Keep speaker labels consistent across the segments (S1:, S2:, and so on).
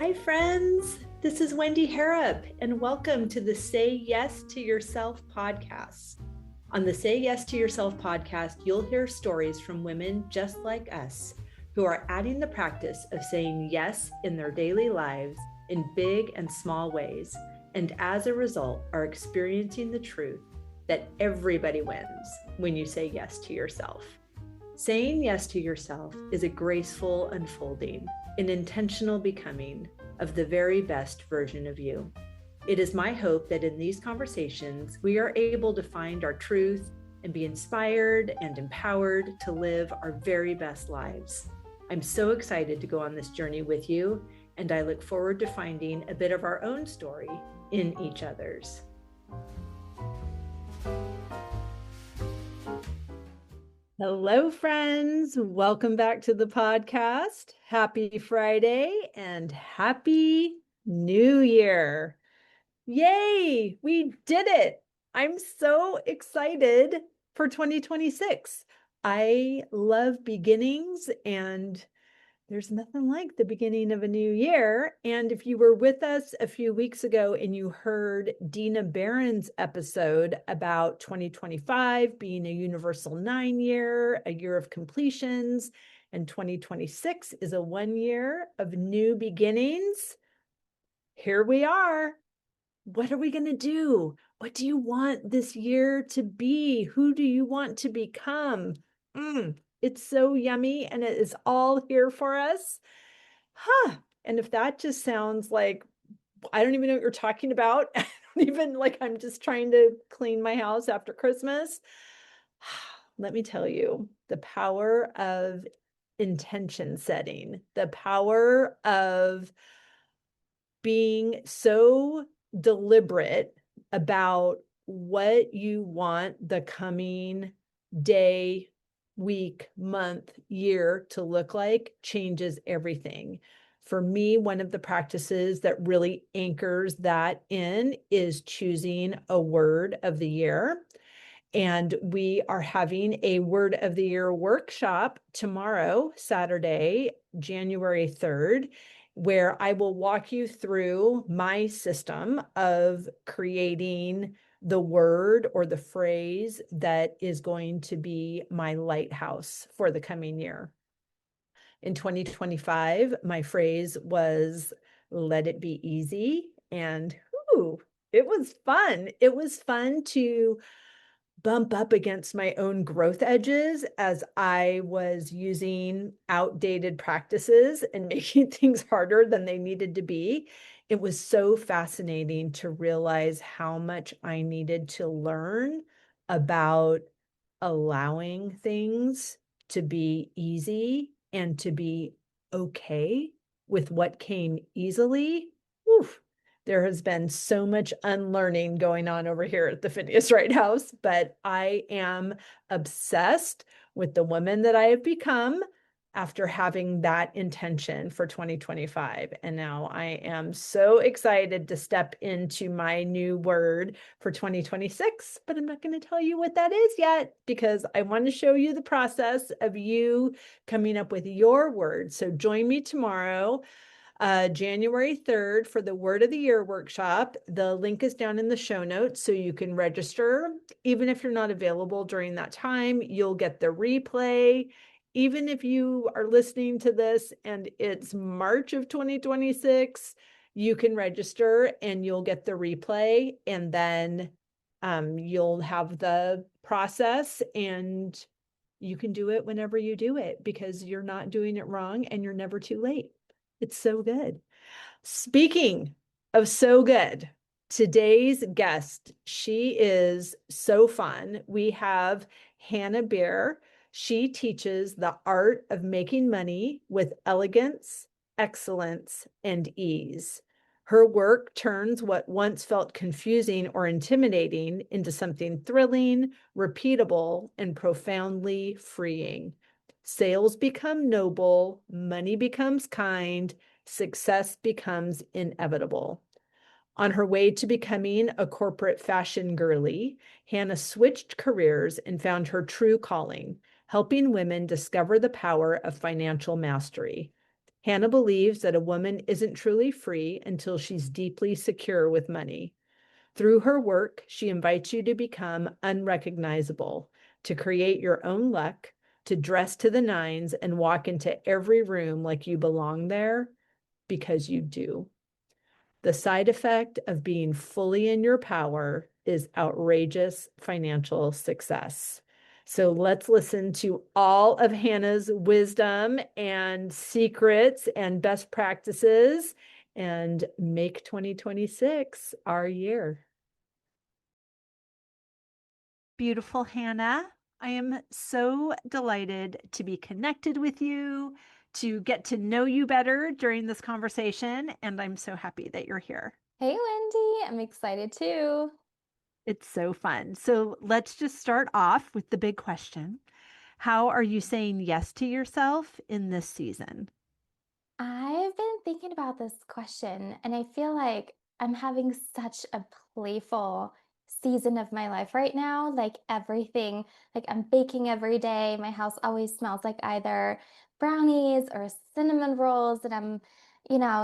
S1: Hi, friends. This is Wendy Harrop, and welcome to the Say Yes to Yourself podcast. On the Say Yes to Yourself podcast, you'll hear stories from women just like us who are adding the practice of saying yes in their daily lives in big and small ways, and as a result, are experiencing the truth that everybody wins when you say yes to yourself. Saying yes to yourself is a graceful unfolding, an intentional becoming of the very best version of you. It is my hope that in these conversations, we are able to find our truth and be inspired and empowered to live our very best lives. I'm so excited to go on this journey with you, and I look forward to finding a bit of our own story in each other's. Hello, friends. Welcome back to the podcast. Happy Friday and Happy New Year. Yay, we did it. I'm so excited for 2026. I love beginnings, and there's nothing like the beginning of a new year. And if you were with us a few weeks ago and you heard Dina Barron's episode about 2025 being a universal 9-year, a year of completions, and 2026 is a 1 year of new beginnings, here we are. What are we going to do? What do you want this year to be? Who do you want to become? It's so yummy, and it is all here for us. And if that just sounds like, I don't even know what you're talking about. I don't even I'm just trying to clean my house after Christmas. Let me tell you, the power of intention setting, the power of being so deliberate about what you want the coming day, week, month, year to look like changes everything. For me, one of the practices that really anchors that in is choosing a word of the year. And we are having a word of the year workshop tomorrow, Saturday, January 3rd, where I will walk you through my system of creating the word or the phrase that is going to be my lighthouse for the coming year. In 2025, my phrase was, let it be easy. And it was fun. It was fun to bump up against my own growth edges as I was using outdated practices and making things harder than they needed to be. It was so fascinating to realize how much I needed to learn about allowing things to be easy and to be okay with what came easily. Oof. There has been so much unlearning going on over here at the Phineas Wright House, but I am obsessed with the woman that I have become after having that intention for 2025. And now I am so excited to step into my new word for 2026, but I'm not going to tell you what that is yet because I want to show you the process of you coming up with your word. So join me tomorrow, January 3rd, for the Word of the Year workshop. The link is down in the show notes so you can register. Even if you're not available during that time, you'll get the replay. Even if you are listening to this and it's March of 2026, you can register and you'll get the replay, and then you'll have the process, and you can do it whenever you do it because you're not doing it wrong and you're never too late. It's so good. Speaking of so good, today's guest, she is so fun. We have Hanna Bier. She teaches the art of making money with elegance, excellence, and ease. Her work turns what once felt confusing or intimidating into something thrilling, repeatable, and profoundly freeing. Sales become noble, money becomes kind, success becomes inevitable. On her way to becoming a corporate fashion girly, Hanna switched careers and found her true calling, helping women discover the power of financial mastery. Hanna believes that a woman isn't truly free until she's deeply secure with money. Through her work, she invites you to become unrecognizable, to create your own luck, to dress to the nines and walk into every room like you belong there because you do. The side effect of being fully in your power is outrageous financial success. So let's listen to all of Hanna's wisdom and secrets and best practices and make 2026 our year. Beautiful Hanna. I am so delighted to be connected with you, to get to know you better during this conversation, and I'm so happy that you're here.
S2: Hey, Wendy, I'm excited too.
S1: It's so fun. So let's just start off with the big question. How are you saying yes to yourself in this season?
S2: I've been thinking about this question, and I feel like I'm having such a playful season of my life right now. Like everything, like I'm baking every day. My house always smells like either brownies or cinnamon rolls, and I'm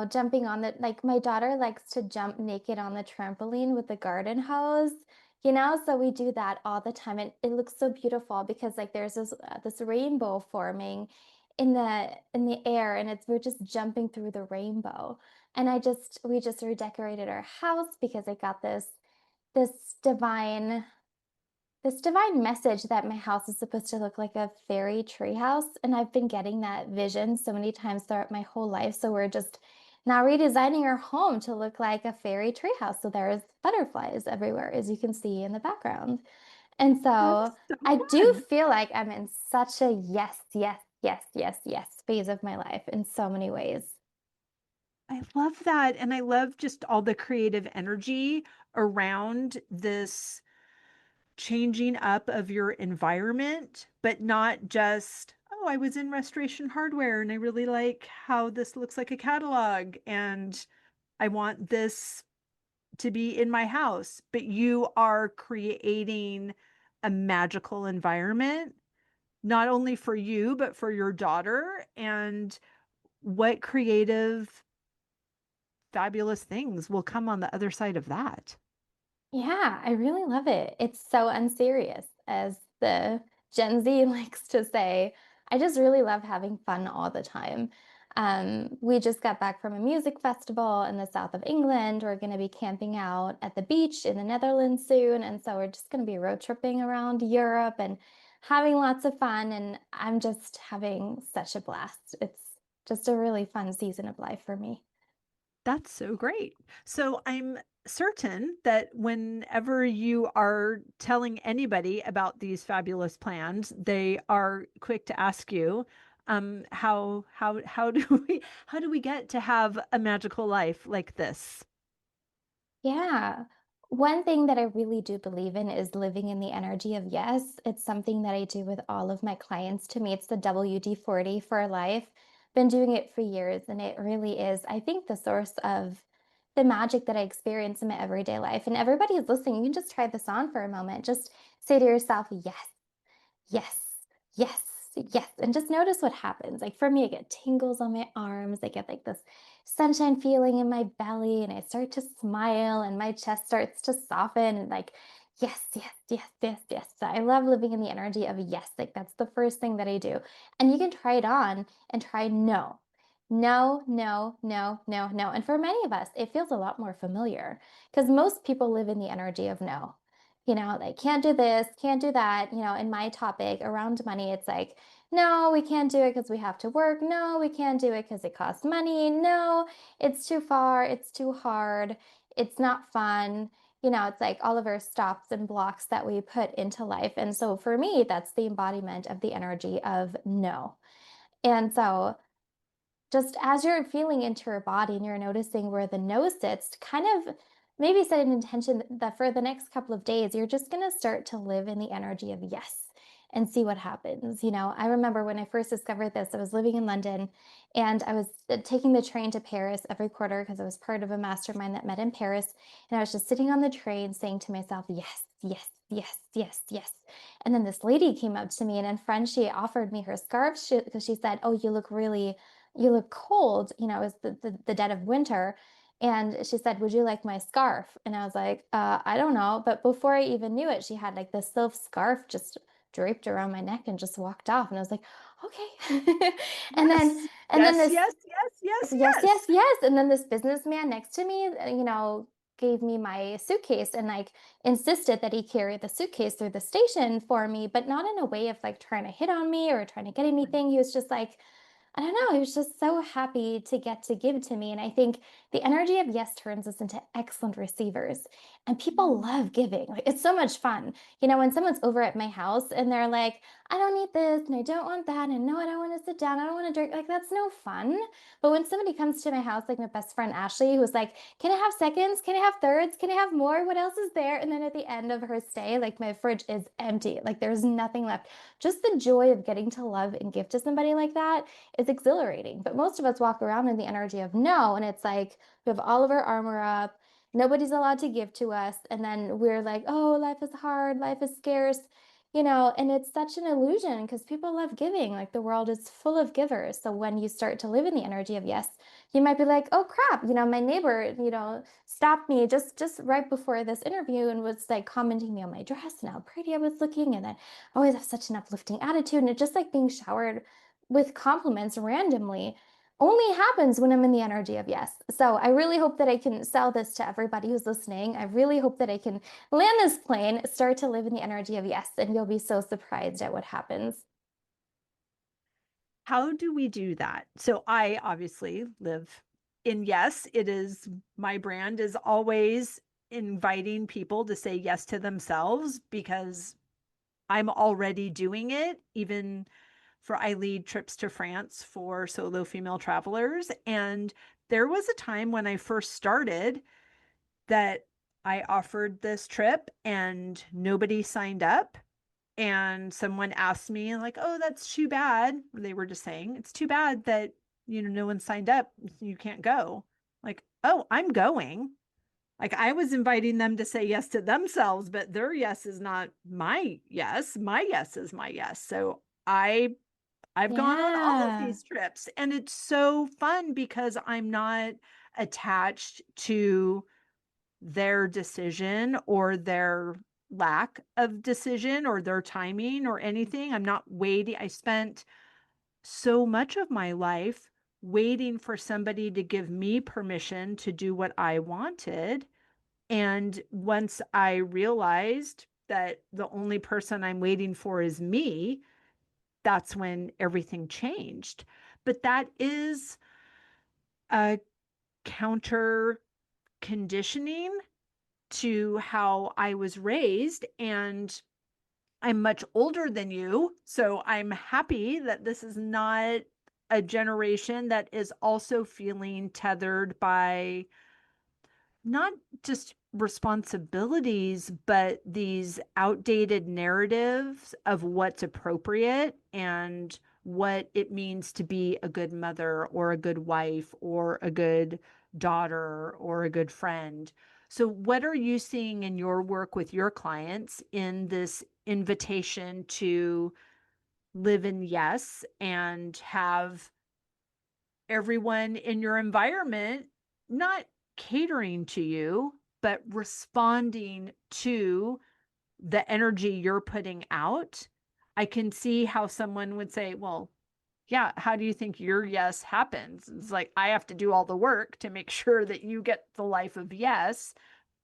S2: jumping on the, like my daughter likes to jump naked on the trampoline with the garden hose. So we do that all the time. And it looks so beautiful because like there's this rainbow forming in the air, and it's we're just jumping through the rainbow. And we just redecorated our house because I got this divine this divine message that my house is supposed to look like a fairy tree house, and I've been getting that vision so many times throughout my whole life. So we're just now redesigning our home to look like a fairy tree house. So there's butterflies everywhere, as you can see in the background. And so
S1: That's so
S2: I do
S1: fun.
S2: feel like I'm in such a yes, yes, yes, yes, yes phase of my life in so many ways.
S1: I love that. And I love just all the creative energy around this changing up of your environment, but not just, oh, I was in Restoration Hardware and I really like how this looks like a catalog and I want this to be in my house. But you are creating a magical environment, not only for you, but for your daughter. And what creative, fabulous things will come on the other side of that?
S2: Yeah, I really love it. It's so unserious, as the Gen Z likes to say. I just really love having fun all the time. We just got back from a music festival in the south of England. We're going to be camping out at the beach in the Netherlands soon. And so we're just going to be road tripping around Europe and having lots of fun. And I'm just having such a blast. It's just a really fun season of life for me.
S1: That's so great. So I'm certain that whenever you are telling anybody about these fabulous plans, they are quick to ask you, how do we get to have a magical life like this?
S2: Yeah. One thing that I really do believe in is living in the energy of yes. It's something that I do with all of my clients. To me, it's the WD-40 for life. Been doing it for years, and it really is, I think, the source of the magic that I experience in my everyday life. And everybody who's listening, you can just try this on for a moment. Just say to yourself, yes. Yes, yes, yes. And just notice what happens. Like for me, I get tingles on my arms. I get like this sunshine feeling in my belly, and I start to smile, and my chest starts to soften. And like, yes, yes, yes, yes, yes. So I love living in the energy of yes. Like that's the first thing that I do. And you can try it on and try no. No, no, no, no, no. And for many of us, it feels a lot more familiar because most people live in the energy of no. Like can't do this, can't do that. In my topic around money, it's like, no, we can't do it because we have to work. No, we can't do it because it costs money. No, it's too far. It's too hard. It's not fun. It's like all of our stops and blocks that we put into life. And so for me, that's the embodiment of the energy of no. And so just as you're feeling into your body and you're noticing where the nose sits, kind of maybe set an intention that for the next couple of days, you're just going to start to live in the energy of yes and see what happens. I remember when I first discovered this, I was living in London and I was taking the train to Paris every quarter because I was part of a mastermind that met in Paris. And I was just sitting on the train saying to myself, yes, yes, yes, yes, yes. And then this lady came up to me, and in French, she offered me her scarf because she said, oh, you look really you look cold, it's the dead of winter. And she said, would you like my scarf? And I was like, I don't know. But before I even knew it, she had like this silk scarf just draped around my neck and just walked off. And I was like, okay. And then,
S1: Yes.
S2: and then
S1: Yes,
S2: this,
S1: yes, yes, yes,
S2: yes, yes,
S1: yes.
S2: yes. And then this businessman next to me, gave me my suitcase and like insisted that he carry the suitcase through the station for me, but not in a way of like trying to hit on me or trying to get anything. He was just like, I don't know. He was just so happy to get to give to me. And I think the energy of yes turns us into excellent receivers. And people
S1: Mm.
S2: love giving. Like it's so much fun. When someone's over at my house and they're like, I don't need this and I don't want that. And no, I don't want to sit down. I don't want to drink. Like that's no fun. But when somebody comes to my house, like my best friend Ashley, who's like, can I have seconds? Can I have thirds? Can I have more? What else is there? And then at the end of her stay, like my fridge is empty. Like there's nothing left. Just the joy of getting to love and give to somebody like that is exhilarating. But most of us walk around in the energy of no, and it's like we have all of our armor up. Nobody's allowed to give to us. And then we're like, oh, life is hard, life is scarce, and it's such an illusion because people love giving. Like the world is full of givers. So when you start to live in the energy of yes, you might be like, oh crap, my neighbor, stopped me just right before this interview and was like commenting me on my dress and how pretty I was looking. And then I always have such an uplifting attitude. And it's just like being showered with compliments randomly only happens when I'm in the energy of yes. So I really hope that I can sell this to everybody who's listening. I really hope that I can land this plane, start to live in the energy of yes, and you'll be so surprised at what happens.
S1: How do we do that? So I obviously live in yes, it is my brand is always inviting people to say yes to themselves because I'm already doing it, even for I lead trips to France for solo female travelers. And there was a time when I first started that I offered this trip and nobody signed up. And someone asked me, like, oh, that's too bad. They were just saying, it's too bad that, no one signed up. You can't go. Like, oh, I'm going. Like I was inviting them to say yes to themselves, but their yes is not my yes. My yes is my yes. So I've gone on all of
S2: Yeah.
S1: these trips and it's so fun because I'm not attached to their decision or their lack of decision or their timing or anything. I'm not waiting. I spent so much of my life waiting for somebody to give me permission to do what I wanted. And once I realized that the only person I'm waiting for is me, that's when everything changed. But that is a counter conditioning to how I was raised. And I'm much older than you. So I'm happy that this is not a generation that is also feeling tethered by not just responsibilities, but these outdated narratives of what's appropriate and what it means to be a good mother or a good wife or a good daughter or a good friend. So, what are you seeing in your work with your clients in this invitation to live in yes and have everyone in your environment not catering to you, but responding to the energy you're putting out? I can see how someone would say, well, yeah, how do you think your yes happens? It's like, I have to do all the work to make sure that you get the life of yes,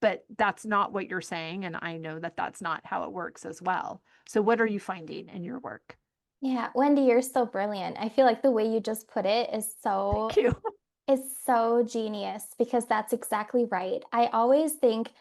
S1: but that's not what you're saying. And I know that that's not how it works as well. So, what are you finding in your work?
S2: Yeah, Wendy, you're so brilliant. I feel like the way you just put it
S1: Thank you.
S2: is so genius because that's exactly right. I always think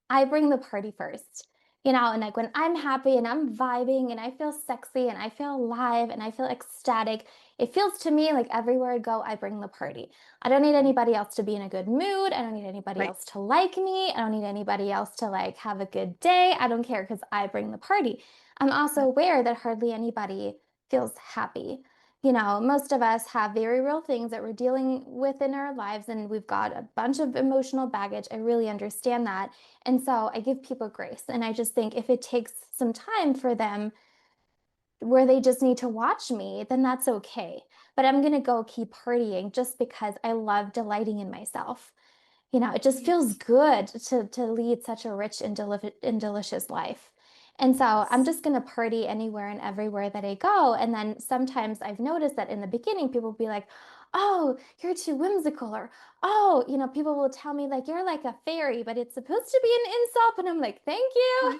S2: I bring the party first. And like when I'm happy and I'm vibing and I feel sexy and I feel alive and I feel ecstatic, it feels to me like everywhere I go, I bring the party. I don't need
S1: Right.
S2: anybody else to be in a good mood. I don't need anybody
S1: Right.
S2: else to like me. I don't need anybody else to like have a good day. I don't care because I bring the party. I'm also
S1: Yeah.
S2: aware that hardly anybody feels happy. Most of us have very real things that we're dealing with in our lives, and we've got a bunch of emotional baggage. I really understand that. And so I give people grace. And I just think if it takes some time for them where they just need to watch me, then that's okay. but I'm going to go keep partying just because I love delighting in myself. You know, it just feels
S1: Right.
S2: good to lead such a rich and delicious life. And so I'm
S1: Yes.
S2: just going to party anywhere and everywhere that I go. And then sometimes I've noticed that in the beginning, people will be like, oh, you're too whimsical, or oh, people will tell me like you're like a fairy, but it's supposed to be an insult. And I'm like, thank you.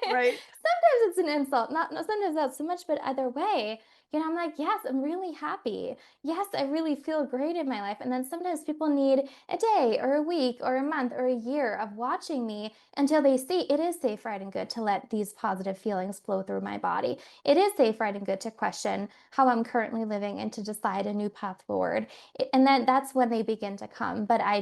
S1: Right. Right.
S2: Sometimes it's an insult, not no, sometimes not so much, but either way, I'm like, yes, I'm really happy. Yes, I really feel great in my life. And then sometimes people need a day or a week or a month or a year of watching me until they see it is safe, right, and good to let these positive feelings flow through my body. It is safe, right, and good to question how I'm currently living and to decide a new path forward. And then that's when they begin to come. But I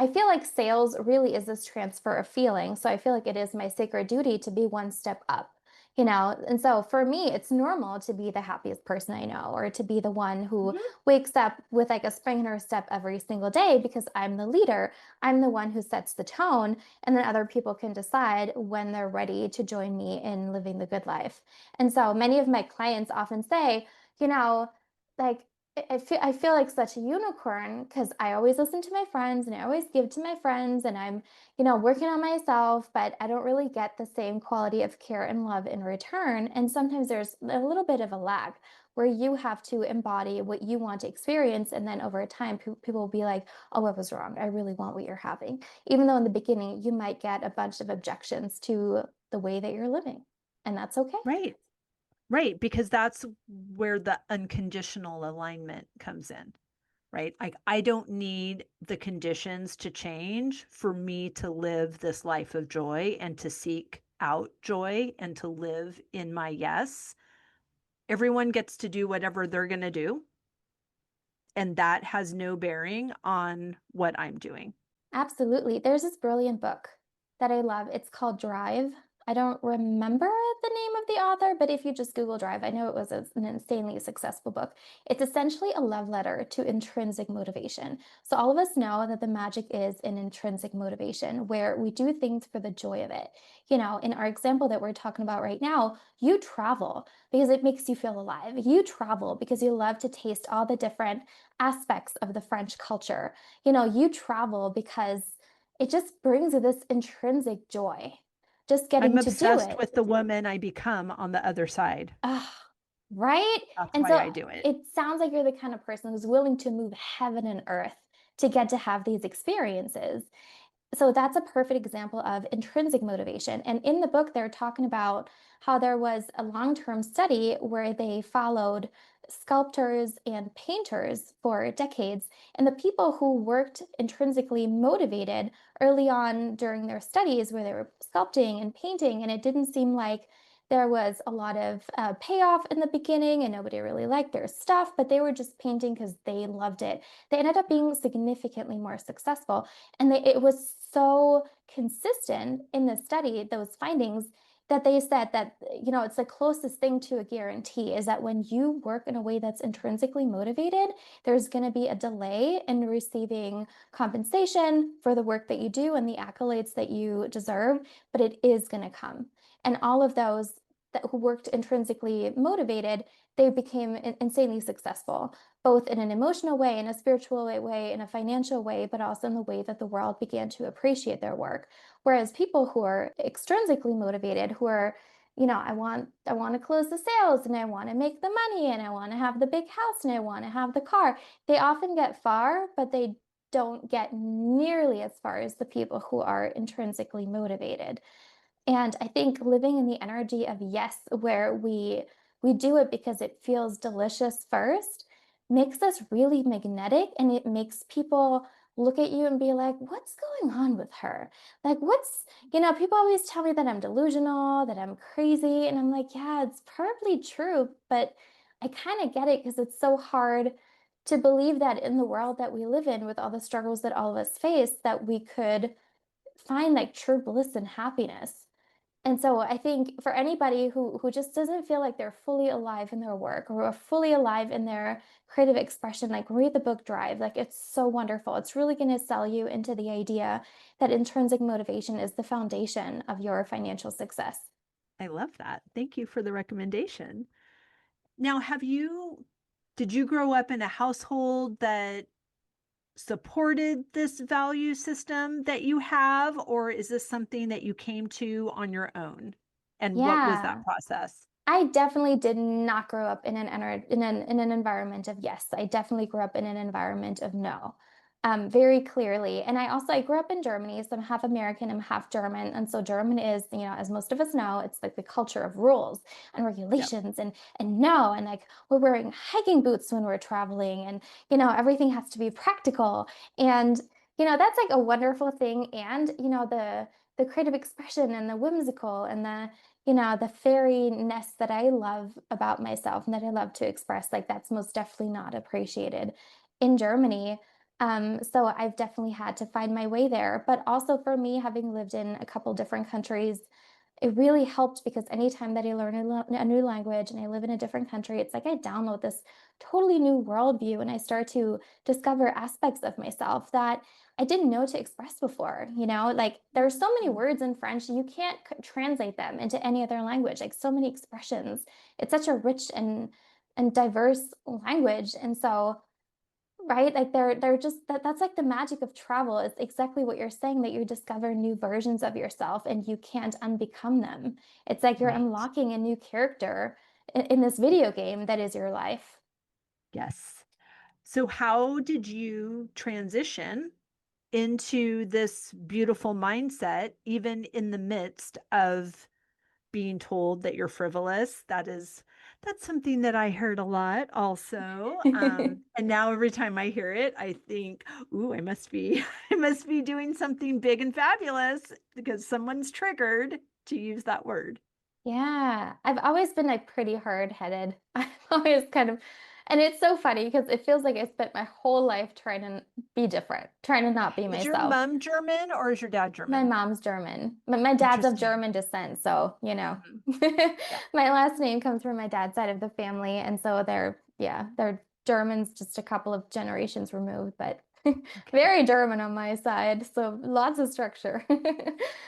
S2: feel like sales really is this transfer of feeling. So I feel like it is my sacred duty to be one step up. And so for me, it's normal to be the happiest person I know, or to be the one who
S1: Mhm.
S2: wakes up with like a spring in her step every single day because I'm the leader. I'm the one who sets the tone, and then other people can decide when they're ready to join me in living the good life. And so many of my clients often say, you know, like, I feel like such a unicorn because I always listen to my friends and I always give to my friends, and I'm, working on myself, but I don't really get the same quality of care and love in return. And sometimes there's a little bit of a lag where you have to embody what you want to experience. And then over time, people will be like, oh, I was wrong. I really want what you're having. Even though in the beginning, you might get a bunch of objections to the way that you're living. And that's okay.
S1: Right. Right. Because that's where the unconditional alignment comes in. Right. Like, I don't need the conditions to change for me to live this life of joy and to seek out joy and to live in my yes. Everyone gets to do whatever they're going to do. And that has no bearing on what I'm doing.
S2: Absolutely. There's this brilliant book that I love. It's called Drive. I don't remember the name of the author, but if you just Google Drive, I know it was an insanely successful book. It's essentially a love letter to intrinsic motivation. So all of us know that the magic is in intrinsic motivation, where we do things for the joy of it. In our example that we're talking about right now, you travel because it makes you feel alive. You travel because you love to taste all the different aspects of the French culture. You travel because it just brings you this intrinsic joy, just
S1: I'm
S2: getting to do
S1: obsessed
S2: it.
S1: with the woman I become on the other side.
S2: Ah, right?
S1: That's
S2: And
S1: why
S2: so
S1: I do it.
S2: it sounds like you're the kind of person who's willing to move heaven and earth to get to have these experiences. So that's a perfect example of intrinsic motivation. And in the book, they're talking about how there was a long-term study where they followed sculptors and painters for decades. And the people who worked intrinsically motivated early on during their studies, where they were sculpting and painting, and it didn't seem like there was a lot of payoff in the beginning and nobody really liked their stuff, but they were just painting because they loved it. They ended up being significantly more successful. And it was so consistent in the study, those findings, that they said that, it's the closest thing to a guarantee is that when you work in a way that's intrinsically motivated, there's going to be a delay in receiving compensation for the work that you do and the accolades that you deserve, but it is going to come. And all of those who worked intrinsically motivated, they became insanely successful, both in an emotional way, in a spiritual way, in a financial way, but also in the way that the world began to appreciate their work. Whereas people who are extrinsically motivated, who are, I want to close the sales and I want to make the money and I want to have the big house and I want to have the car, they often get far, but they don't get nearly as far as the people who are intrinsically motivated. And I think living in the energy of yes, where we do it because it feels delicious first, makes us really magnetic, and it makes people look at you and be like, what's going on with her? Like, people always tell me that I'm delusional, that I'm crazy. And I'm like, yeah, it's probably true, but I kind of get it because it's so hard to believe that in the world that we live in, with all the struggles that all of us face, that we could find like true bliss and happiness. And so I think for anybody who just doesn't feel like they're fully alive in their work or are fully alive in their creative expression, like read the book Drive. Like it's so wonderful. It's really going to sell you into the idea that intrinsic motivation is the foundation of your financial success.
S1: I love that. Thank you for the recommendation. Now, have you did you grow up in a household that supported this value system that you have, or is this something that you came to on your own? And what was that
S2: Yeah.
S1: process?
S2: I definitely did not grow up in in an environment of yes. I definitely grew up in an environment of no. Very clearly. And I grew up in Germany, so I'm half American, I'm half German. And so German is, as most of us know, it's like the culture of rules and
S1: Yep.
S2: regulations and no, and like we're wearing hiking boots when we're traveling, and everything has to be practical. And that's like a wonderful thing. And the creative expression and the whimsical and the fairiness that I love about myself and that I love to express, like that's most definitely not appreciated in Germany. So I've definitely had to find my way there. But also for me, having lived in a couple different countries, it really helped because anytime that I learn a new language and I live in a different country, it's like I download this totally new worldview and I start to discover aspects of myself that I didn't know to express before. Like there are so many words in French, you can't translate them into any other language, like so many expressions. It's such a rich and diverse language. And so right? Like they're just that's like the magic of travel. It's exactly what you're saying, that you discover new versions of yourself and you can't unbecome them. It's like you're
S1: Right.
S2: unlocking a new character in this video game that is your life.
S1: Yes. So, how did you transition into this beautiful mindset, even in the midst of being told that you're frivolous? That's something that I heard a lot also. And now every time I hear it, I think, ooh, I must be I must be doing something big and fabulous because someone's triggered to use that word.
S2: Yeah, I've always been like pretty hard-headed. I've always and it's so funny because it feels like I spent my whole life trying to be different, trying to not be
S1: Is your
S2: myself.
S1: mom German or is your dad
S2: My
S1: German?
S2: mom's German, but my dad's of
S1: Interesting.
S2: German descent, so
S1: Mhm. Yeah.
S2: my last name comes from my dad's side of the family, and so they're Germans just a couple of generations removed, but
S1: Okay.
S2: very German on my side, so lots of structure.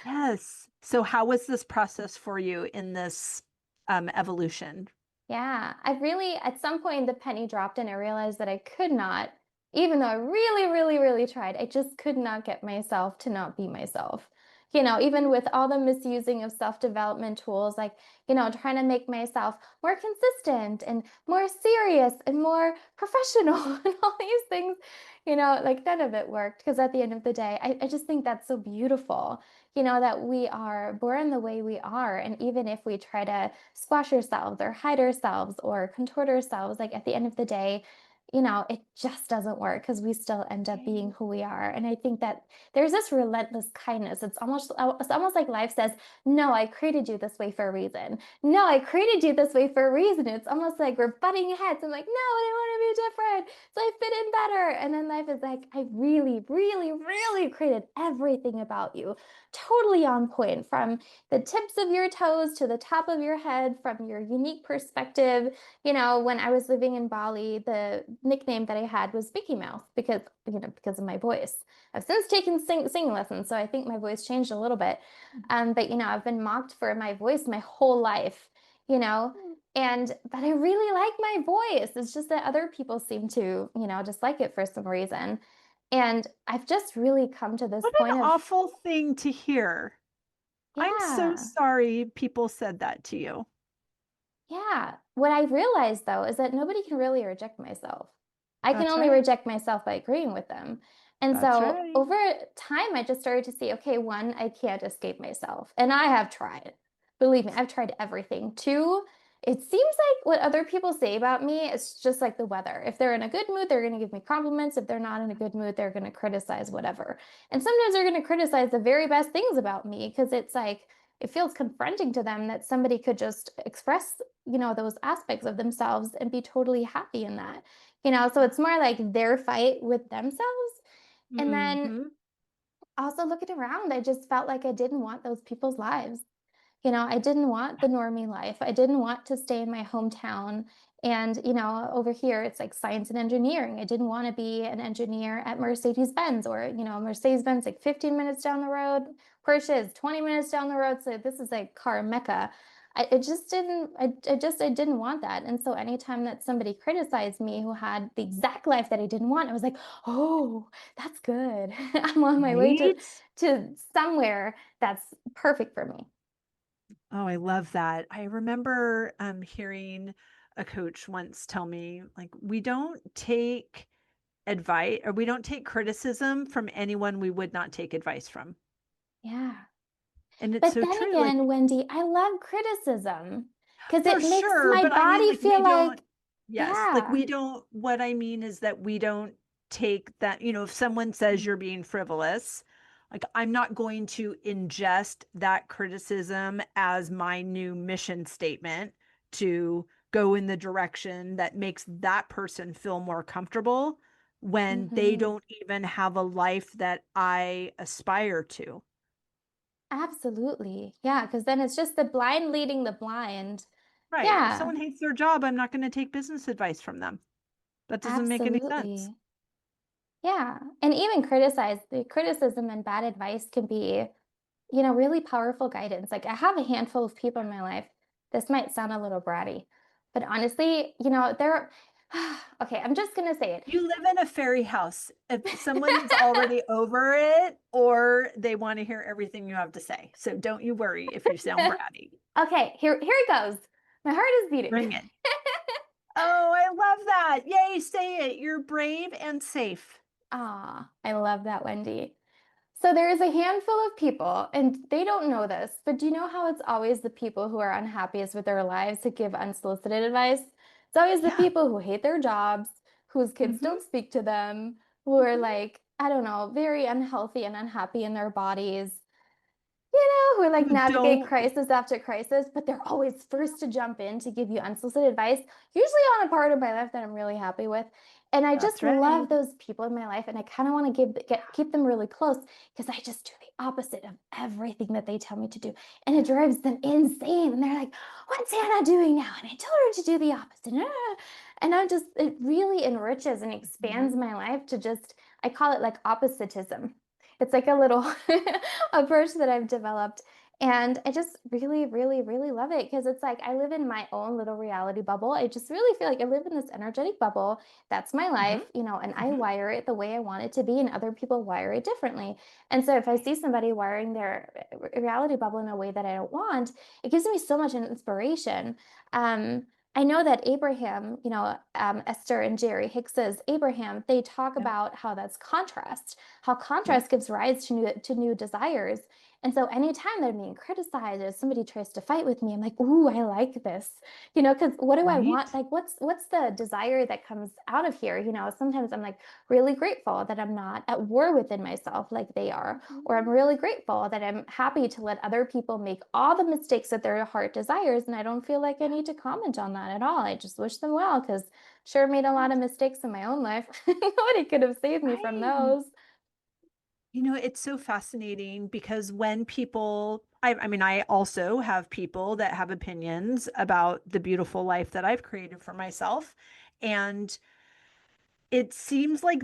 S1: Yes. So how was this process for you in this evolution?
S2: Yeah, I really, at some point, the penny dropped and I realized that I could not, even though I really, really, really tried, I just could not get myself to not be myself. Even with all the misusing of self-development tools, like, trying to make myself more consistent and more serious and more professional and all these things, like none of it worked because at the end of the day, I just think that's so beautiful, that we are born the way we are. And even if we try to squash ourselves or hide ourselves or contort ourselves, like at the end of the day, it just doesn't work because we still end up being who we are. And I think that there's this relentless kindness. It's almost like life says, no, I created you this way for a reason. No, I created you this way for a reason. It's almost like we're butting heads. I'm like, no, I want to be different. So I fit in better. And then life is like, I really, really, really created everything about you totally on point, from the tips of your toes to the top of your head, from your unique perspective. When I was living in Bali, the nickname that I had was Mickey Mouth because of my voice. I've since taken singing lessons, so I think my voice changed a little bit. But I've been mocked for my voice my whole life, you know, but I really like my voice. It's just that other people seem to, dislike it for some reason. And I've just really come to this
S1: What
S2: point
S1: an
S2: of,
S1: awful thing to hear. I'm so
S2: yeah.
S1: sorry people said that to you.
S2: Yeah. What I realized though is that nobody can really reject myself. I can
S1: That's
S2: only
S1: right.
S2: reject myself by agreeing with them. And
S1: That's
S2: so
S1: right.
S2: over time, I just started to see, okay, one, I can't escape myself. And I have tried. Believe me, I've tried everything. Two, it seems like what other people say about me is just like the weather. If they're in a good mood, they're going to give me compliments. If they're not in a good mood, they're going to criticize whatever. And sometimes they're going to criticize the very best things about me because it's like, it feels confronting to them that somebody could just express those aspects of themselves and be totally happy in that. So it's more like their fight with themselves. And then
S1: Mm-hmm.
S2: also looking around, I just felt like I didn't want those people's lives. I didn't want the normie life. I didn't want to stay in my hometown. And, over here, it's like science and engineering. I didn't want to be an engineer at Mercedes-Benz, or, Mercedes-Benz like 15 minutes down the road. Porsche is 20 minutes down the road. So this is like car mecca. I didn't want that. And so anytime that somebody criticized me who had the exact life that I didn't want, I was like, oh, that's good. I'm on my way
S1: Right?
S2: to somewhere that's perfect for me.
S1: Oh, I love that. I remember hearing a coach once tell me, like, we don't take advice or we don't take criticism from anyone we would not take advice from.
S2: Yeah.
S1: And it's
S2: But
S1: so
S2: then
S1: true. Like,
S2: again, Wendy, I love criticism because
S1: for
S2: it makes
S1: sure,
S2: my
S1: but I mean,
S2: body
S1: like,
S2: feel
S1: we don't,
S2: like,
S1: yes, like,
S2: yeah.
S1: we don't, what I mean is that we don't take that, if someone says you're being frivolous, like, I'm not going to ingest that criticism as my new mission statement to go in the direction that makes that person feel more comfortable when they
S2: Hmm.
S1: don't even have a life that I aspire to.
S2: Absolutely. Yeah, because then it's just the blind leading the blind.
S1: Right. If
S2: Yeah,
S1: someone hates their job, I'm not going to take business advice from them. That doesn't make any sense.
S2: absolutely. Yeah. And even the criticism and bad advice can be, really powerful guidance. Like I have a handful of people in my life. This might sound a little bratty, but honestly, they're okay, I'm just gonna say
S1: You live in a fairy house. If someone is already over it or they want to hear everything you have to say. So don't you worry if you sound
S2: it.
S1: bratty.
S2: Okay, here it goes. My heart is beating.
S1: Bring it. Oh, I love that. Yay, say it. You're brave and safe.
S2: Ah, I love that, Wendy. So there is a handful of people, and they don't know this, but do you know how it's always the people who are unhappiest with their lives who give unsolicited advice? It's always the
S1: Yeah.
S2: people who hate their jobs, whose kids
S1: Mm-hmm.
S2: don't speak to them, who are
S1: Mm-hmm.
S2: like, I don't know, very unhealthy and unhappy in their bodies, who like
S1: Who
S2: navigate
S1: don't.
S2: crisis after crisis, but they're always first to jump in to give you unsolicited advice, usually on a part of my life that I'm really happy with. And I
S1: That's
S2: just
S1: right.
S2: love those people in my life, and I kind of want to keep them really close because I just do the opposite of everything that they tell me to do, and it drives them insane. And they're like, "What's Hannah doing now?" And I told her to do the opposite. And it really enriches and expands
S1: Mhm.
S2: my life to just, I call it like oppositism. It's like a little approach that I've developed. And I just really, really, really love it because it's like I live in my own little reality bubble. I just really feel like I live in this energetic bubble. That's my
S1: Mhm.
S2: life, and I
S1: Mhm.
S2: wire it the way I want it to be, and other people wire it differently. And so if I see somebody wiring their reality bubble in a way that I don't want, it gives me so much inspiration. I know that Abraham, Esther and Jerry Hicks's Abraham, they talk
S1: Yeah.
S2: about how that's contrast, how
S1: Yeah.
S2: contrast gives rise to new desires. And so anytime they're being criticized or somebody tries to fight with me, I'm like, ooh, I like this. Because what do I
S1: Right.
S2: want? Like what's the desire that comes out of here? Sometimes I'm like really grateful that I'm not at war within myself like they are, or I'm
S1: Mhm.
S2: really grateful that I'm happy to let other people make all the mistakes that their heart desires, and I don't feel like I need to comment on that at all. I just wish them well because sure made a lot of mistakes in my own life. Nobody could have saved me from
S1: Right.
S2: those.
S1: It's so fascinating because when people, I mean, I also have people that have opinions about the beautiful life that I've created for myself. And it seems like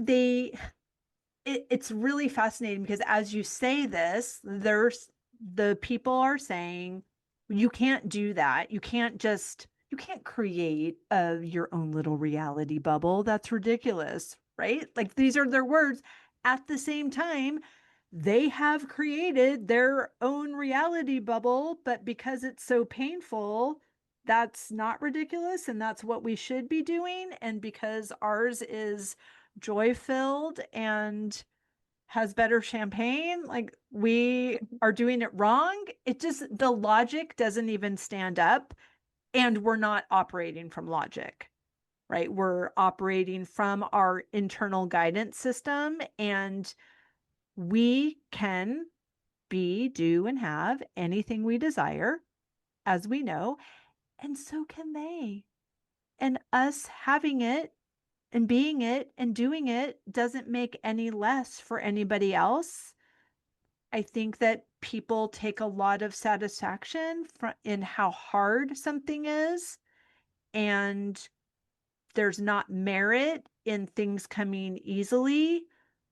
S1: it's really fascinating because as you say this, the people are saying you can't do that. You can't create your own little reality bubble. That's ridiculous, right? Like these are their words. At the same time, they have created their own reality bubble, but because it's so painful, that's not ridiculous and that's what we should be doing. And because ours is joy filled and has better champagne, like we are doing it wrong. It just, the logic doesn't even stand up. And we're not operating from logic, right? We're operating from our internal guidance system. And we can be, do, and have anything we desire, as we know. And so can they. And us having it and being it and doing it doesn't make any less for anybody else. I think that people take a lot of satisfaction in how hard something is, and there's not merit in things coming easily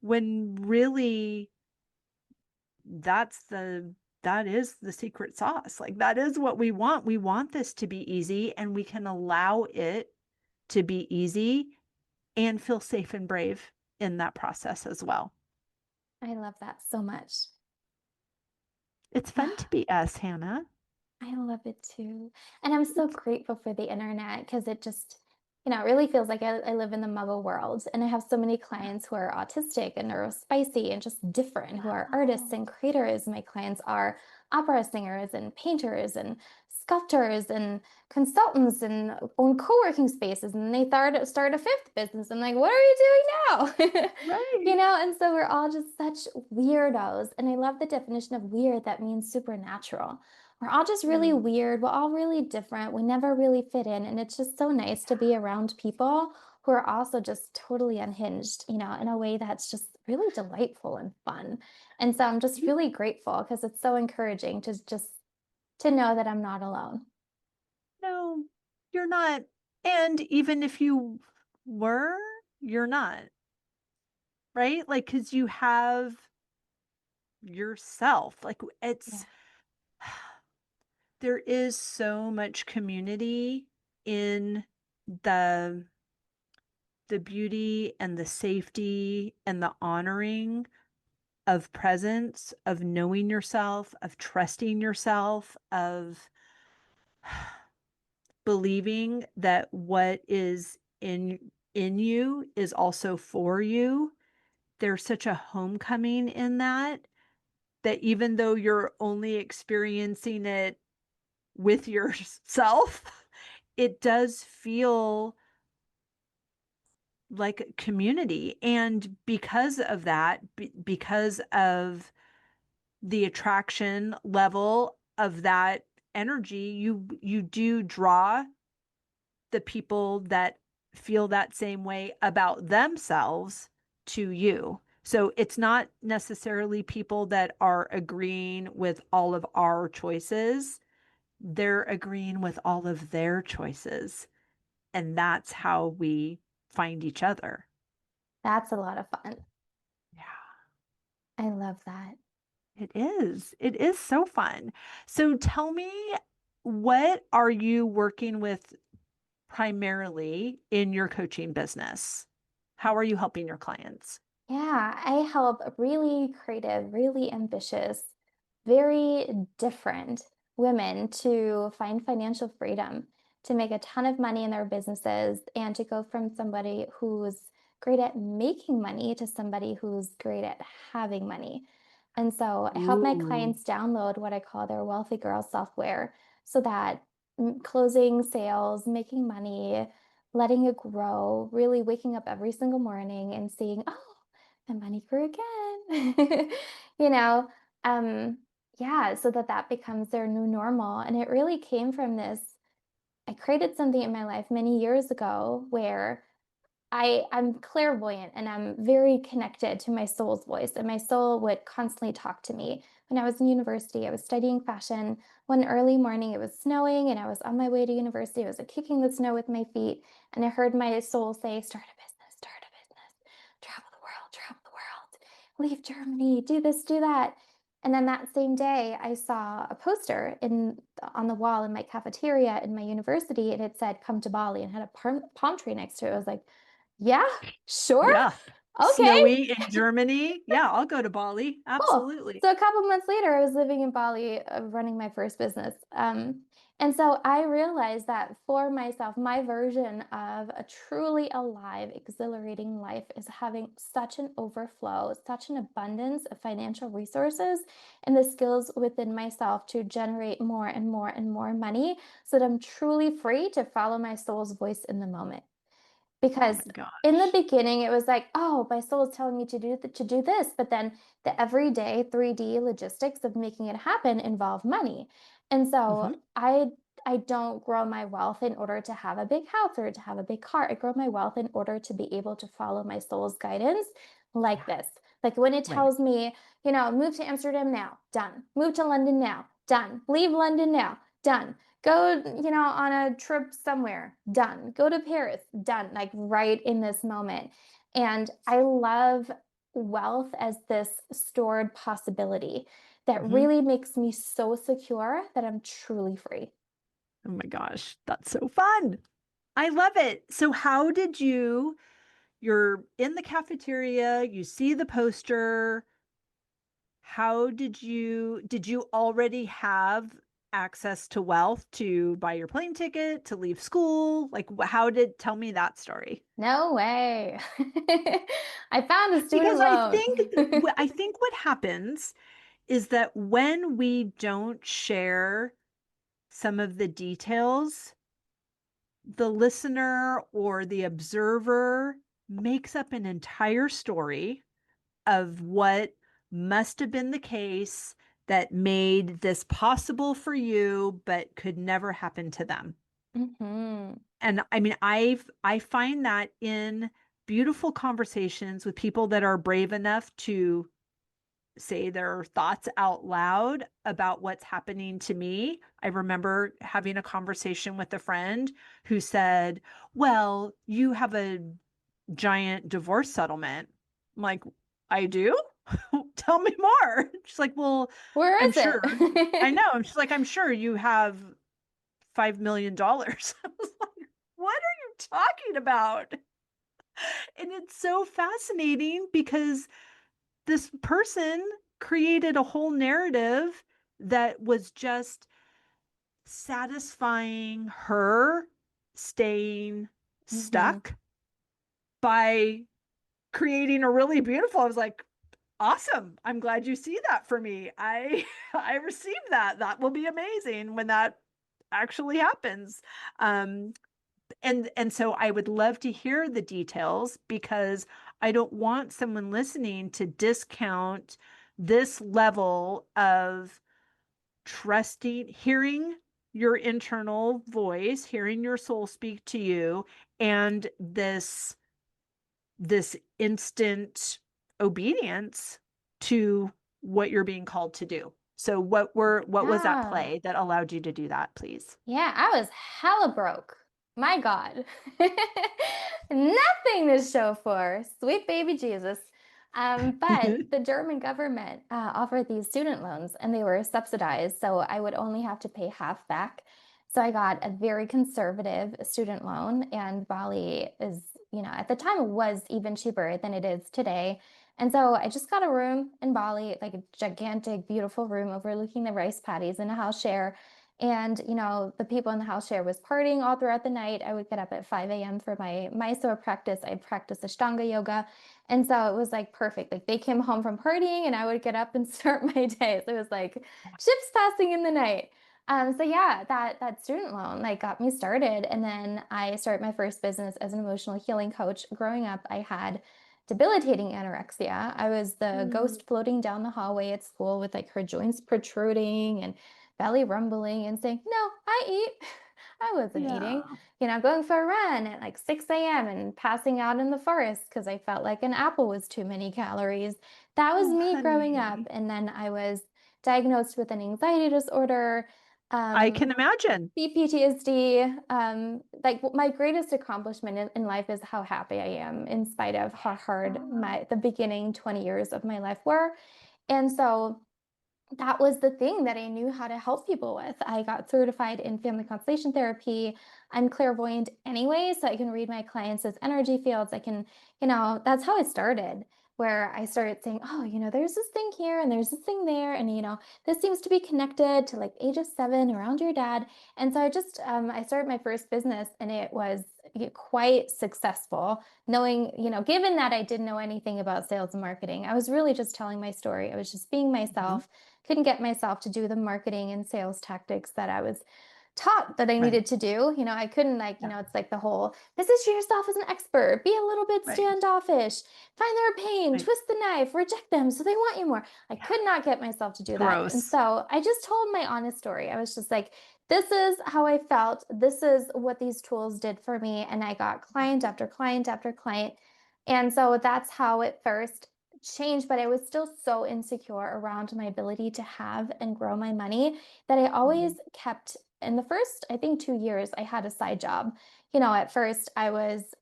S1: when really that's the that is the secret sauce. Like that is what we want. We want this to be easy, and we can allow it to be easy and feel safe and brave in that process as well.
S2: I love that so much.
S1: It's fun to be us, Hannah.
S2: I love it too. And I'm so grateful for the internet because it just, it really feels like I live in the muggle world. And I have so many clients who are autistic and neurospicy and just different, who are artists
S1: Wow.
S2: and creators. My clients are opera singers and painters and sculptors and consultants and own co-working spaces. And they start a fifth business. I'm like, what are you doing now?
S1: Right.
S2: And so we're all just such weirdos. And I love the definition of weird that means supernatural. We're all just really
S1: Mm.
S2: weird. We're all really different. We never really fit in. And it's just so nice to be around people who are also just totally unhinged, in a way that's just really delightful and fun. And so I'm just really grateful because it's so encouraging to know that I'm not alone.
S1: No, you're not. And even if you were, you're not, right? Like, because you have yourself. Like,
S2: Yeah,
S1: there is so much community in the the beauty and the safety and the honoring of presence, of knowing yourself, of trusting yourself, of believing that what is in you is also for you. There's such a homecoming in that, that even though you're only experiencing it with yourself, it does feel like a community. And because of that, because of the attraction level of that energy, you do draw the people that feel that same way about themselves to you. So it's not necessarily people that are agreeing with all of our choices, they're agreeing with all of their choices. And that's how we find each other.
S2: that's a lot of fun.
S1: Yeah,
S2: I love that.
S1: it is. It is so fun. So tell me, what are you working with primarily in your coaching business? How are you helping your clients?
S2: Yeah, I help really creative, really ambitious, very different women to find financial freedom, to make a ton of money in their businesses, and to go from somebody who's great at making money to somebody who's great at having money. And so I help my
S1: Ooh,
S2: clients download what I call their Wealthy Girl software so that closing sales, making money, letting it grow, really waking up every single morning and seeing, oh, the money grew again. You know, um, yeah, so that becomes their new normal. And it really came from this. I created something in my life many years ago where I'm clairvoyant and I'm very connected to my soul's voice, and my soul would constantly talk to me. When I was in university, I was studying fashion. One early morning, it was snowing, and I was on my way to university. I was like, kicking the snow with my feet, and I heard my soul say, start a business, travel the world, leave Germany, do this, do that. And then that same day, I saw a poster on the wall in my cafeteria in my university, and it said, "Come to Bali," and had a palm tree next to it. I was like, yeah, sure.
S1: yeah.
S2: Okay,
S1: Snowy in Germany. Yeah, I'll go to Bali.
S2: cool.
S1: Absolutely.
S2: So a couple months later, I was living in Bali, running my first business. And so I realized that for myself, my version of a truly alive, exhilarating life is having such an overflow, such an abundance of financial resources and the skills within myself to generate more and more and more money so that I'm truly free to follow my soul's voice in the moment.
S1: Oh my
S2: Because in the
S1: gosh.
S2: beginning, it was like, oh, my soul is telling me to do this. But then the everyday 3D logistics of making it happen involve money. And so
S1: Hmm.
S2: I don't grow my wealth in order to have a big house or to have a big car. I grow my wealth in order to be able to follow my soul's guidance like
S1: Yeah,
S2: this. Like when it
S1: right.
S2: tells me, move to Amsterdam now, done. Move to London now, done. Leave London now, done. Go, on a trip somewhere, done. Go to Paris, done. Like right in this moment. And I love wealth as this stored possibility. that
S1: Hmm.
S2: really makes me so secure that I'm truly free.
S1: Oh my gosh, that's so fun. I love it. So, you're in the cafeteria, you see the poster. Did you already have access to wealth to buy your plane ticket, to leave school? Like, tell me that story.
S2: No way. I found a student
S1: Because
S2: loan.
S1: I think what happens is that when we don't share some of the details, the listener or the observer makes up an entire story of what must have been the case that made this possible for you, but could never happen to them.
S2: Hmm.
S1: And I mean, I find that in beautiful conversations with people that are brave enough to say their thoughts out loud about what's happening to me. I remember having a conversation with a friend who said, "Well, you have a giant divorce settlement." I'm like, "I do? Tell me more." She's like, "Well,
S2: Where
S1: I'm
S2: is
S1: sure." I
S2: it?
S1: know. And she's like, "I'm sure you have $5 million." I was like, "What are you talking about?" And it's so fascinating because this person created a whole narrative that was just satisfying her staying
S2: Hmm.
S1: stuck by creating a really beautiful. I was like, awesome. I'm glad you see that for me. I received that. That will be amazing when that actually happens. Um and so I would love to hear the details because I don't want someone listening to discount this level of trusting, hearing your internal voice, hearing your soul speak to you, and this instant obedience to what you're being called to do. So what was that
S2: Yeah.
S1: play that allowed you to do that, please?
S2: Yeah, I was hella broke. My God. Nothing to show for. Sweet baby Jesus. But the German government offered these student loans and they were subsidized. So I would only have to pay half back. So I got a very conservative student loan, and Bali is, at the time it was even cheaper than it is today. And so I just got a room in Bali, like a gigantic, beautiful room overlooking the rice paddies in a house share. And, the people in the house share was partying all throughout the night. I would get up at 5 a.m. for my Mysore practice. I practiced Ashtanga yoga. And so it was like perfect. Like they came home from partying and I would get up and start my day. So it was like ships passing in the night. So yeah, that student loan like got me started. And then I started my first business as an emotional healing coach. Growing up, I had debilitating anorexia. I was the
S1: Mm,
S2: ghost floating down the hallway at school with like her joints protruding and belly rumbling and saying, "No, I eat." I wasn't eating,
S1: yeah.
S2: going for a run at like 6 a.m. and passing out in the forest because I felt like an apple was too many calories. That was
S1: Oh,
S2: me growing up.
S1: honey.
S2: And then I was diagnosed with an anxiety disorder,
S1: I
S2: um,
S1: can imagine.
S2: PTSD. Like my greatest accomplishment in life is how happy I am in spite of how hard the beginning 20 years of my life were. And so that was the thing that I knew how to help people with. I got certified in family constellation therapy. I'm clairvoyant anyway, so I can read my clients' as energy fields. I can, that's how it started, where I started saying, oh, there's this thing here and there's this thing there. And, this seems to be connected to like age of 7 around your dad. And so I started my first business and it was quite successful knowing, given that I didn't know anything about sales and marketing, I was really just telling my story. I was just being
S1: Mhm.
S2: myself, couldn't get myself to do the marketing and sales tactics that I was taught that I
S1: Right.
S2: needed to do. I couldn't like,
S1: Yeah.
S2: it's like the whole position yourself as an expert, be a little bit
S1: Right.
S2: standoffish, find their pain,
S1: Right.
S2: twist the knife, reject them so they want you more. I
S1: Yeah.
S2: could not get myself to do that. And
S1: Gross.
S2: so I just told my honest story. I was just like, this is how I felt. This is what these tools did for me. And I got client after client after client. And so that's how it first changed, but I was still so insecure around my ability to have and grow my money that I always
S1: Mhm.
S2: kept in the first, I think, 2 years, I had a side job. At first I was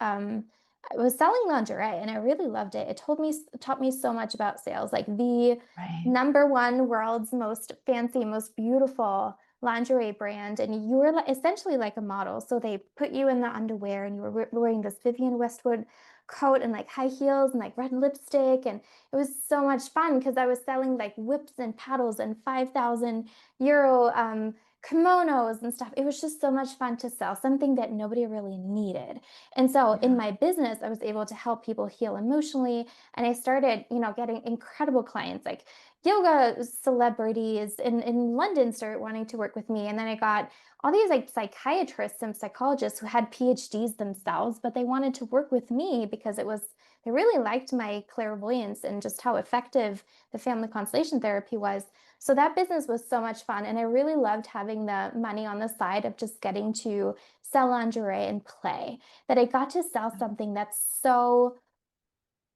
S2: I was selling lingerie and I really loved it. It taught me so much about sales, like the
S1: Right.
S2: number one world's most fancy, most beautiful lingerie brand. And you were essentially like a model. So they put you in the underwear and you were wearing this Vivienne Westwood coat and like high heels and like red lipstick. And it was so much fun because I was selling like whips and paddles and 5,000 euro kimonos and stuff. It was just so much fun to sell something that nobody really needed. And so in
S1: Yeah.
S2: my business, I was able to help people heal emotionally. And I started, getting incredible clients like yoga celebrities in London started wanting to work with me. And then I got all these like psychiatrists and psychologists who had PhDs themselves, but they wanted to work with me because they really liked my clairvoyance and just how effective the family constellation therapy was. So that business was so much fun. And I really loved having the money on the side of just getting to sell lingerie and play, that I got to sell something that's so,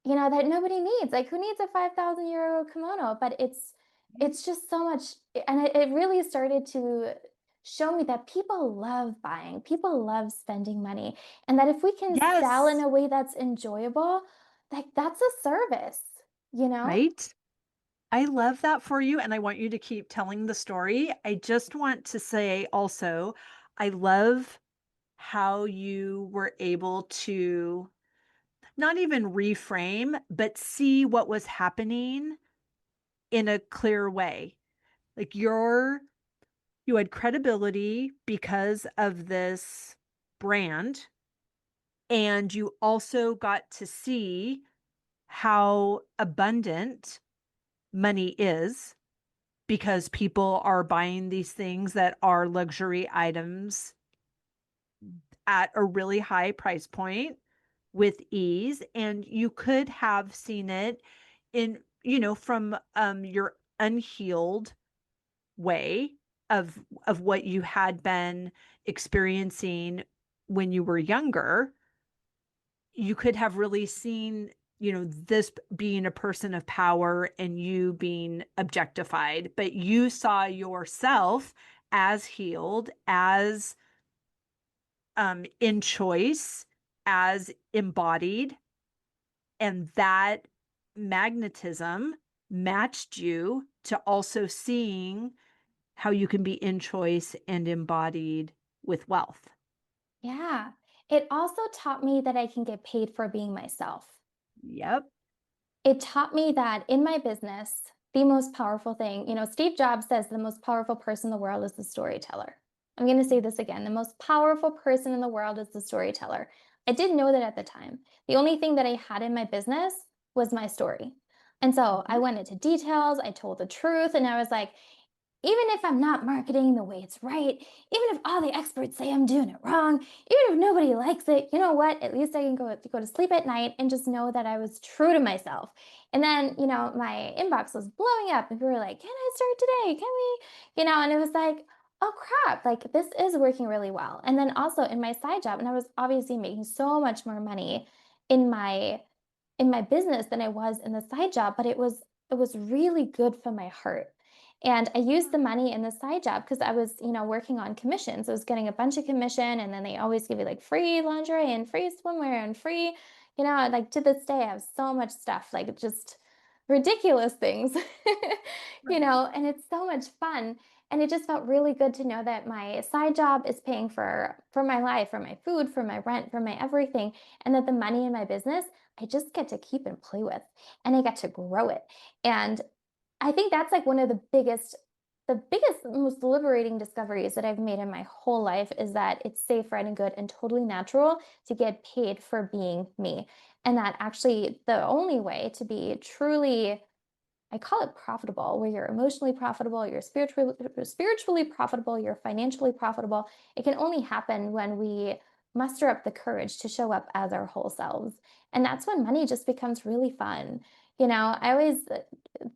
S2: that nobody needs. Like who needs a 5,000 euro kimono? But it's just so much, and it really started to show me that people love buying, people love spending money, and that if we can sell in
S1: Yes.
S2: a way that's enjoyable, like that's a service, you know?
S1: Right. I love that for you. And I want you to keep telling the story. I just want to say also, I love how you were able to not even reframe, but see what was happening in a clear way. Like you had credibility because of this brand, and you also got to see how abundant money is because people are buying these things that are luxury items at a really high price point with ease. And you could have seen it in, from your unhealed way of what you had been experiencing when you were younger. You could have really seen, this being a person of power and you being objectified, but you saw yourself as healed, as in choice, as embodied, and that magnetism matched you to also seeing how you can be in choice and embodied with wealth.
S2: Yeah. It also taught me that I can get paid for being myself.
S1: Yep.
S2: It taught me that in my business, the most powerful thing, Steve Jobs says the most powerful person in the world is the storyteller. I'm going to say this again. The most powerful person in the world is the storyteller. I didn't know that at the time. The only thing that I had in my business was my story. And so I
S1: Mhm.
S2: went into details, I told the truth, and I was like, even if I'm not marketing the way it's right, even if all the experts say I'm doing it wrong, even if nobody likes it, you know what? At least I can go to sleep at night and just know that I was true to myself. And then, my inbox was blowing up and people were like, "Can I start today? Can we?" And it was like, "Oh crap, like this is working really well." And then also in my side job, and I was obviously making so much more money in my business than I was in the side job, but it was really good for my heart. And I used the money in the side job because I was, working on commissions. I was getting a bunch of commission, and then they always give you like free lingerie and free swimwear and free, like to this day, I have so much stuff, like just ridiculous things,
S1: Right.
S2: and it's so much fun. And it just felt really good to know that my side job is paying for my life, for my food, for my rent, for my everything, and that the money in my business, I just get to keep and play with, and I get to grow it. And I think that's like one of the biggest, most liberating discoveries that I've made in my whole life is that it's safe, right, and good and totally natural to get paid for being me. And that actually the only way to be truly, I call it profitable, where you're emotionally profitable, you're spiritually profitable, you're financially profitable. It can only happen when we muster up the courage to show up as our whole selves. And that's when money just becomes really fun. I always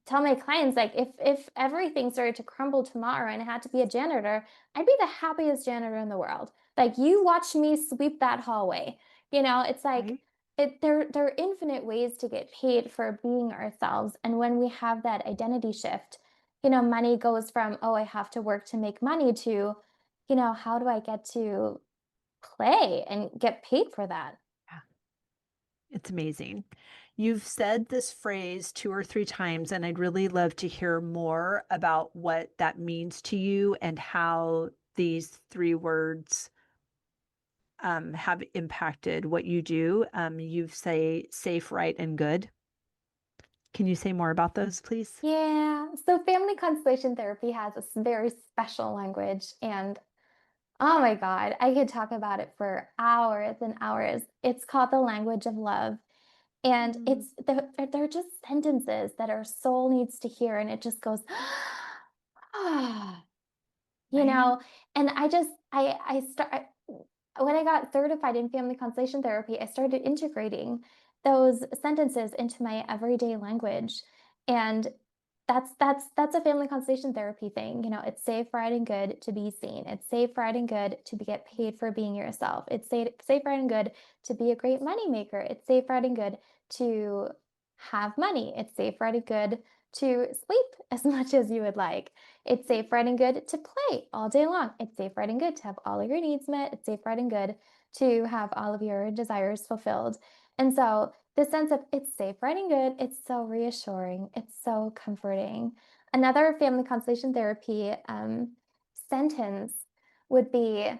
S2: tell my clients, like, if everything started to crumble tomorrow and I had to be a janitor, I'd be the happiest janitor in the world. Like you watch me sweep that hallway. It's like
S1: Right.
S2: there are infinite ways to get paid for being ourselves. And when we have that identity shift, money goes from, oh, I have to work to make money to, how do I get to play and get paid for that?
S1: Yeah. It's amazing. You've said this phrase two or three times, and I'd really love to hear more about what that means to you and how these three words have impacted what you do. You say safe, right, and good. Can you say more about those, please?
S2: Yeah, so family constellation therapy has a very special language, and oh my God, I could talk about it for hours and hours. It's called the language of love. And
S1: Mm,
S2: they're just sentences that our soul needs to hear, and it just goes, you
S1: right?
S2: know, and I start when I got certified in family constellation therapy, I started integrating those sentences into my everyday language. And that's a family constellation therapy thing. You know, it's safe, right, and good to be seen. It's safe, right, and good to get paid for being yourself. It's safe, right, and good to be a great money maker. It's safe, right, and good to have money. It's safe, right, and good to sleep as much as you would like. It's safe, right, and good to play all day long. It's safe, right, and good to have all of your needs met. It's safe, right, and good to have all of your desires fulfilled. And so, the sense of it's safe, right, and good, it's so reassuring. It's so comforting. Another family constellation therapy sentence would be,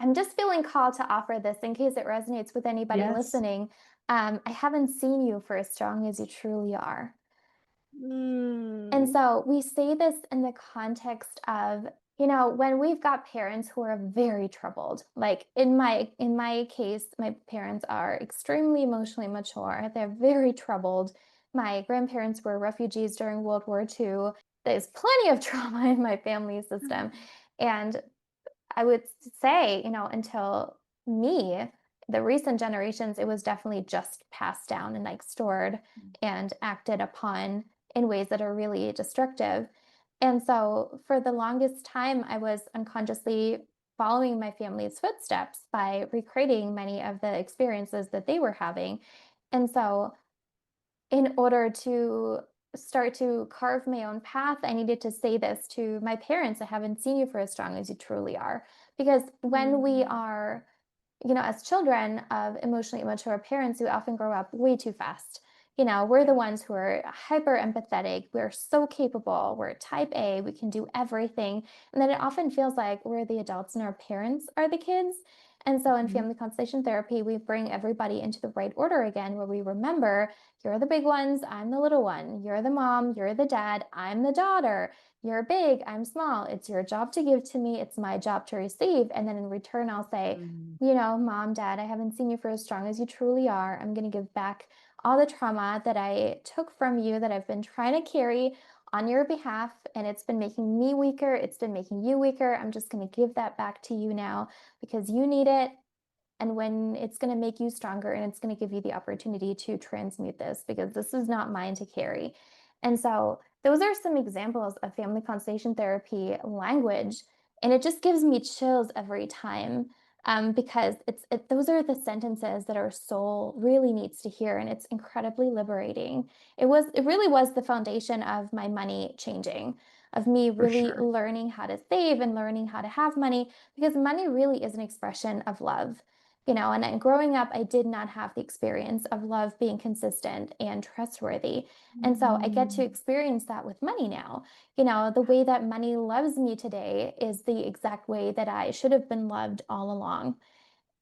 S2: I'm just feeling called to offer this in case it resonates with anybody
S1: Yes.
S2: listening. I haven't seen you for as strong as you truly are. And
S1: Mm,
S2: so we say this in the context of, when we've got parents who are very troubled. Like in my case, my parents are extremely emotionally mature. They're very troubled. My grandparents were refugees during World War II. There's plenty of trauma in my family system. And I would say, until me, the recent generations, it was definitely just passed down and like stored and acted upon in ways that are really destructive. And so for the longest time, I was unconsciously following my family's footsteps by recreating many of the experiences that they were having. And so in order to start to carve my own path, I needed to say this to my parents. I haven't seen you for as strong as you truly are. Because when we
S1: mm,
S2: are, as children of emotionally immature parents who often grow up way too fast, we're the
S1: yeah.
S2: ones who are hyper empathetic. We're so capable. We're type A. We can do everything. And then it often feels like we're the adults and our parents are the kids. And so in
S1: Mhm.
S2: family constellation therapy, we bring everybody into the right order again, where we remember you're the big ones, I'm the little one. You're the mom, you're the dad, I'm the daughter. You're big, I'm small. It's your job to give to me, it's my job to receive. And then in return, I'll say,
S1: Mm,
S2: Mom, Dad, I haven't seen you for as strong as you truly are. I'm going to give back all the trauma that I took from you that I've been trying to carry on your behalf, and it's been making me weaker. It's been making you weaker. I'm just going to give that back to you now because you need it. And when it's going to make you stronger and it's going to give you the opportunity to transmute this because this is not mine to carry. And so those are some examples of family constellation therapy language. And it just gives me chills every time because those are the sentences that our soul really needs to hear. And it's incredibly liberating. It really was the foundation of my money changing, of me
S1: for
S2: really
S1: sure.
S2: learning how to save and learning how to have money because money really is an expression of love. And growing up, I did not have the experience of love being consistent and trustworthy. And so I get to
S1: Mm,
S2: experience that with money now. The way that money loves me today is the exact way that I should have been loved all along.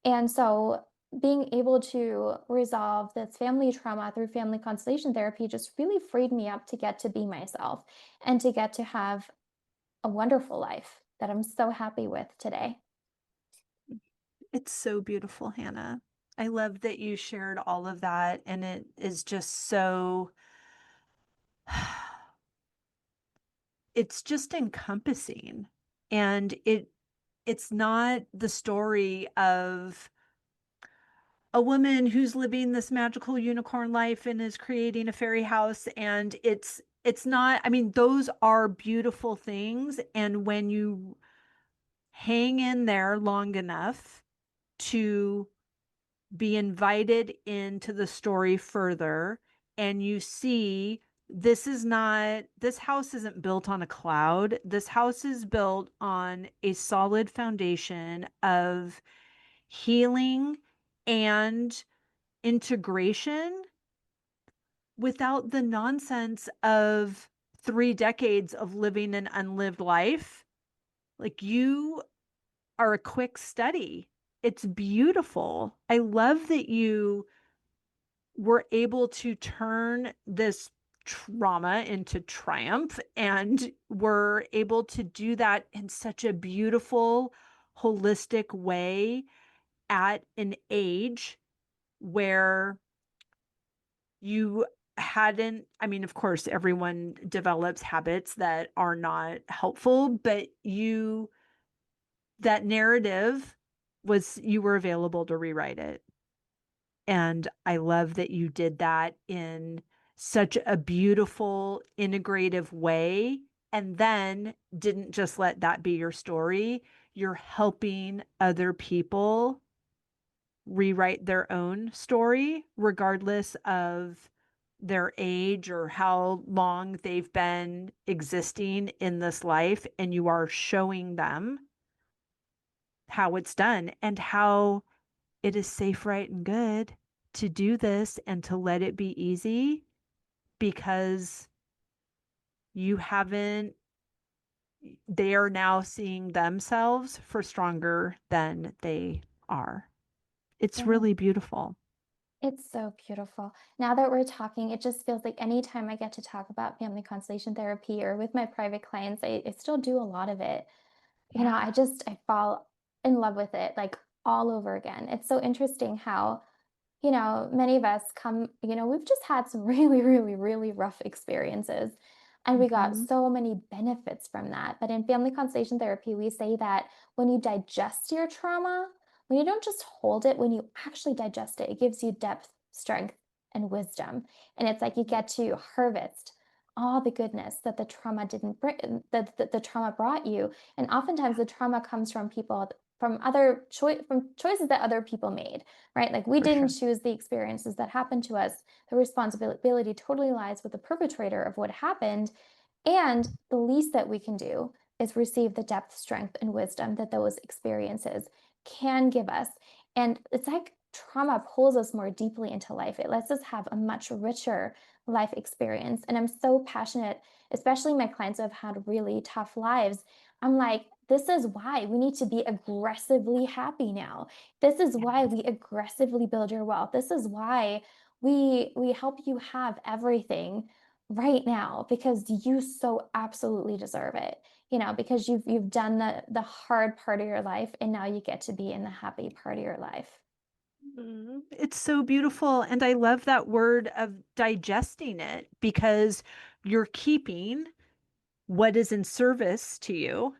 S2: And so being able to resolve this family trauma through family constellation therapy just really freed me up to get to be myself and to get to have a wonderful life that I'm so happy with today.
S1: it's so beautiful, Hannah. I love that you shared all of that, and it is just so, it's just encompassing. And it's not the story of a woman who's living this magical unicorn life and is creating a fairy house, and it's not, I mean, those are beautiful things, and when you hang in there long enough to be invited into the story further, and you see this house isn't built on a cloud. This house is built on a solid foundation of healing and integration without the nonsense of 3 decades of living an unlived life. Like you are a quick study. It's beautiful. I love that you were able to turn this trauma into triumph and were able to do that in such a beautiful, holistic way at an age where you hadn't, I mean, of course, everyone develops habits that are not helpful, but that narrative was, you were available to rewrite it. And I love that you did that in such a beautiful, integrative way. And then didn't just let that be your story. You're helping other people rewrite their own story, regardless of their age or how long they've been existing in this life. And you are showing them how it's done and how it is safe, right, and good to do this and to let it be easy because you haven't, they are now seeing themselves for stronger than they are. It's
S2: Yeah.
S1: really beautiful.
S2: It's so beautiful. Now that we're talking, it just feels like anytime I get to talk about family constellation therapy or with my private clients, I still do a lot of it.
S1: Yeah.
S2: I fall in love with it like all over again. It's so interesting how many of us we've just had some really, really, really rough experiences. And we got
S1: Mm-hmm.
S2: so many benefits from that. But in family constellation therapy, we say that when you digest your trauma, when you don't just hold it, when you actually digest it, it gives you depth, strength, and wisdom. And it's like you get to harvest all the goodness that the trauma didn't bring, that the trauma brought you. And oftentimes the trauma comes from people from choices that other people made, right? Like we
S1: For
S2: didn't
S1: sure.
S2: choose the experiences that happened to us. The responsibility totally lies with the perpetrator of what happened. And the least that we can do is receive the depth, strength, and wisdom that those experiences can give us. And it's like trauma pulls us more deeply into life. It lets us have a much richer life experience. And I'm so passionate, especially my clients who have had really tough lives. I'm like, this is why we need to be aggressively happy now. This is why
S1: Yes.
S2: we aggressively build your wealth. This is why we help you have everything right now because you so absolutely deserve it. Because you've done the hard part of your life and now you get to be in the happy part of your life.
S1: It's so beautiful. And I love that word of digesting it because you're keeping what is in service to you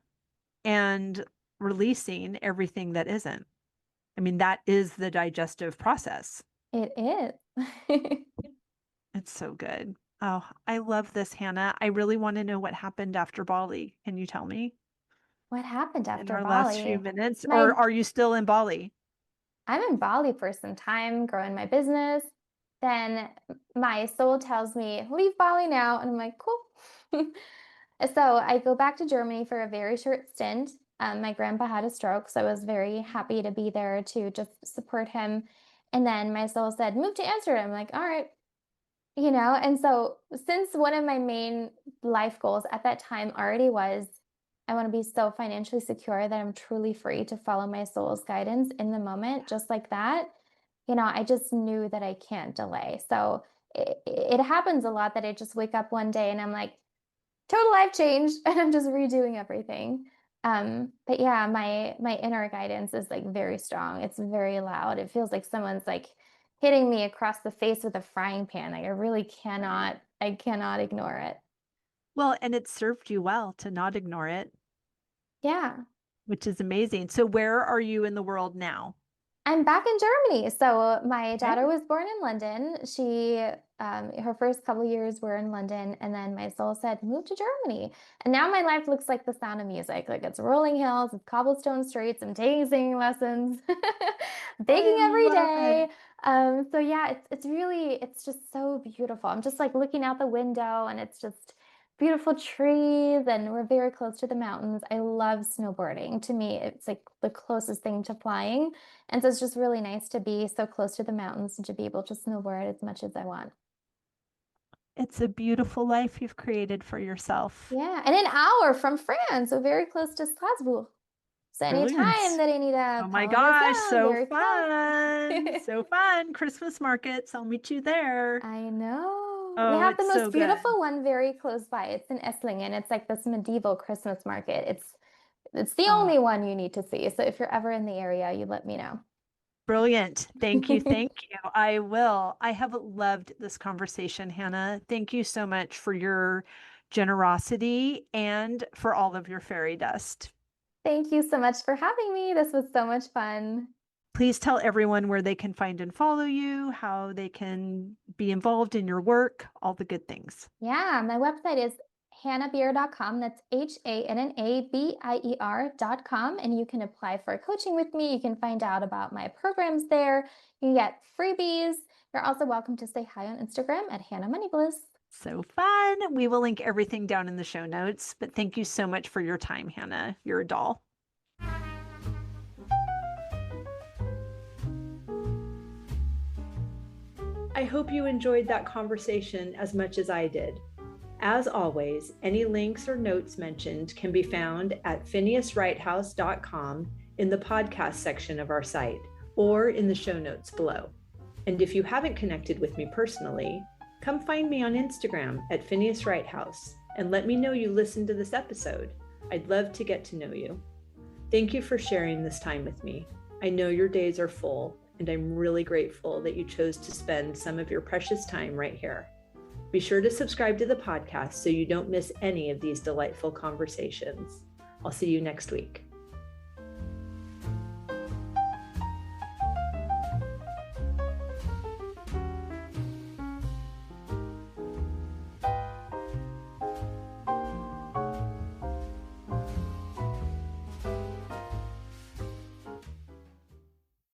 S1: and releasing everything that isn't. I mean, that is the digestive process.
S2: It is.
S1: It's so good. Oh, I love this, Hannah. I really want to know what happened after Bali. Can you tell me
S2: What happened
S1: in
S2: after
S1: our last few
S2: Bali?
S1: minutes? Or
S2: My
S1: are you still in Bali?
S2: I'm in Bali for some time, growing my business. Then my soul tells me, leave Bali now. And I'm like, cool. So I go back to Germany for a very short stint. My grandpa had a stroke, so I was very happy to be there to just support him. And then my soul said, move to Amsterdam. I'm like, all right, and so since one of my main life goals at that time already was I want to be so financially secure that I'm truly free to follow my soul's guidance in the moment, just like that, I just knew that I can't delay. So it happens a lot that I just wake up one day and I'm like, total life change, and I'm just redoing everything. But yeah, my inner guidance is like very strong. It's very loud. It feels like someone's like hitting me across the face with a frying pan. Like
S1: Right.
S2: I cannot ignore it.
S1: Well, and it served you well to not ignore it,
S2: Yeah.
S1: which is amazing. So, where are you in the world now?
S2: I'm back in Germany. So my daughter
S1: Okay.
S2: was born in London. Her first couple years were in London, and then my soul said, move to Germany. And now my life looks like the sound of music. Like it's rolling hills, it's cobblestone streets. I'm taking singing lessons,
S1: I
S2: baking every
S1: love it.
S2: day. So yeah, it's just so beautiful. I'm just like looking out the window, and it's just beautiful trees and we're very close to the mountains. I love snowboarding. To me, it's like the closest thing to flying. And so it's just really nice to be so close to the mountains and to be able to snowboard as much as I want.
S1: It's a beautiful life you've created for yourself.
S2: Yeah, and an hour from France, so very close to Strasbourg. So anytime
S1: Brilliant.
S2: that I need
S1: Oh
S2: a
S1: my gosh,
S2: parmesan,
S1: so
S2: very close.
S1: fun. So fun. Christmas markets. I'll meet you there.
S2: I know. We
S1: Oh,
S2: have the
S1: it's so
S2: most
S1: good.
S2: beautiful one very close by. It's in Esslingen. It's like this medieval Christmas market. It's the
S1: Oh,
S2: only one you need to see. So if you're ever in the area, you let me know.
S1: brilliant. Thank you. Thank you. I will. I have loved this conversation, Hannah. Thank you so much for your generosity and for all of your fairy dust.
S2: Thank you so much for having me. This was so much fun.
S1: Please tell everyone where they can find and follow you, how they can be involved in your work, all the good things.
S2: Yeah, my website is hannabier.com. That's HANNABIER.com. And you can apply for coaching with me. You can find out about my programs there. You can get freebies. You're also welcome to say hi on Instagram at Hannah Moneybliss.
S1: So fun. We will link everything down in the show notes. But thank you so much for your time, Hannah. You're a doll. I hope you enjoyed that conversation as much as I did. As always, any links or notes mentioned can be found at phineaswrighthouse.com in the podcast section of our site or in the show notes below. And if you haven't connected with me personally, come find me on Instagram at Phineas Wrighthouse and let me know you listened to this episode. I'd love to get to know you. Thank you for sharing this time with me. I know your days are full, and I'm really grateful that you chose to spend some of your precious time right here. Be sure to subscribe to the podcast so you don't miss any of these delightful conversations. I'll see you next week.